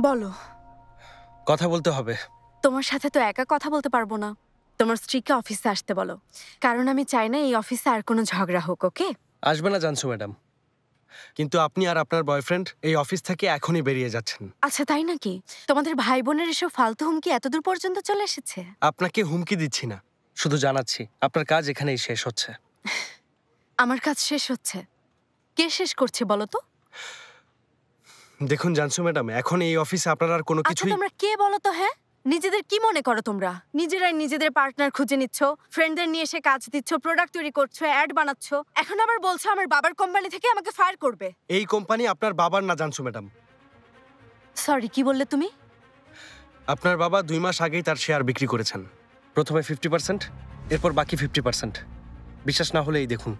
বলো। কথা বলতে হবে। তোমার সাথে তো একা কথা বলতে পারবো না। তোমার স্ত্রীকে অফিসে আসতে বলো, কারণ আমি চাই না এই অফিসে আর কোনো ঝগড়া হোক। ওকে? আসবে না জানছো ম্যাডাম, কিন্তু আপনি আর আপনার বয়ফ্রেন্ড এই অফিস থেকে এখনই বেরিয়ে যাচ্ছেন। আচ্ছা, তাই নাকি? তোমাদের ভাই বোনের এসব ফালতু হুমকি এতদূর পর্যন্ত চলে এসেছে? আপনাকে হুমকি দিচ্ছি না, শুধু জানাচ্ছি আপনার কাজ এখানেই শেষ হচ্ছে। আমার কাজ শেষ হচ্ছে? কে শেষ করছে বলো তো? দেখুন জানছো ম্যাডাম, এখন এই অফিসে আপনার আর কোনো আচ্ছা, কিছুই। তোমরা কে বলো তো? হ্যাঁ, নিজেদের কি মনে করো তোমরা? নিজেরাই নিজেদের পার্টনার খুঁজে নিচ্ছ, ফ্রেন্ডদের নিয়ে এসে কাজ দিচ্ছ, প্রোডাক্ট তৈরি করছো, অ্যাড বানাচ্ছ, এখন আবার বলছো আমার বাবার কোম্পানি থেকে আমাকে ফায়ার করবে। এই কোম্পানি আপনার বাবার না জানছো ম্যাডাম। সরি, কি বললে তুমি? আপনার বাবা 2 মাস আগেই তার শেয়ার বিক্রি করেছেন। প্রথমে 50%, এরপর বাকি 50%। বিশ্বাস না হলে এই দেখুন।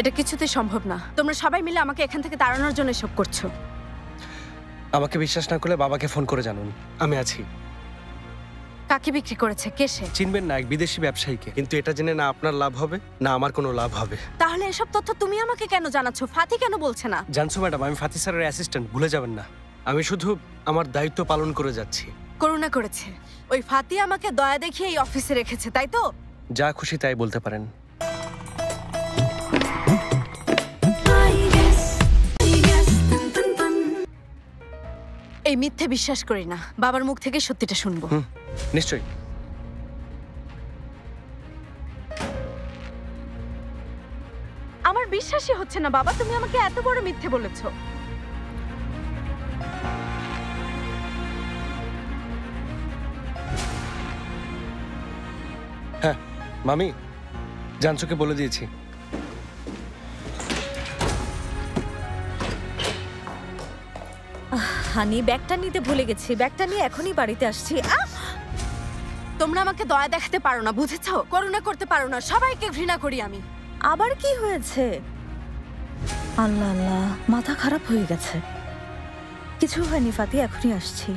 এটা কিছুতেই সম্ভব না। তোমরা সবাই মিলে আমাকে এখান থেকে তাড়ানোর জন্য এসব করছো। আমাকে বিশ্বাস না করলে বাবাকে ফোন করে জানুন, আমি আছি। কাকে বিক্রি করেছে? কে সে? চিনবেন না, এক বিদেশি ব্যবসায়ীকে। কিন্তু এটা জেনে না আপনার লাভ হবে না আমার কোনো লাভ হবে। তাহলে এসব তথ্য তুমি আমাকে কেন জানাচ্ছ? ফাতি কেন বলছে না? জানছো ম্যাডাম, আমি ফাতি স্যারের অ্যাসিস্ট্যান্ট, ভুলে যাবেন না। আমি শুধু আমার দায়িত্ব পালন করে যাচ্ছি। করুণা করেছে। ওই ফাতি আমাকে দয়া দেখিয়ে এই অফিসে রেখেছে, তাই তো? যা খুশি তাই বলতে পারেন। এই মিথ্যে বিশ্বাস করি না। বাবার মুখ থেকে সত্যিটা শুনবো। নিশ্চয়ই। আমার বিশ্বাসই হচ্ছে না বাবা, তুমি আমাকে এত বড় মিথ্যে বলেছো। হ্যাঁ মামি, জানছোকে বলে দিয়েছি। হানি, ব্যাগটা নিতে ভুলে গেছি। ব্যাগটা নিয়ে এখনই বাড়িতে আসছি। তোমরা আমাকে দয়া দেখাতে পারো না, বুঝেছো? করুণা করতে পারো না। সবাইকে ঘৃণা করি আমি। আবার কি হয়েছে? আল্লাহ আল্লাহ, মাথা খারাপ হয়ে গেছে। কিছু হয়নি ফাতি, এখনই আসছি।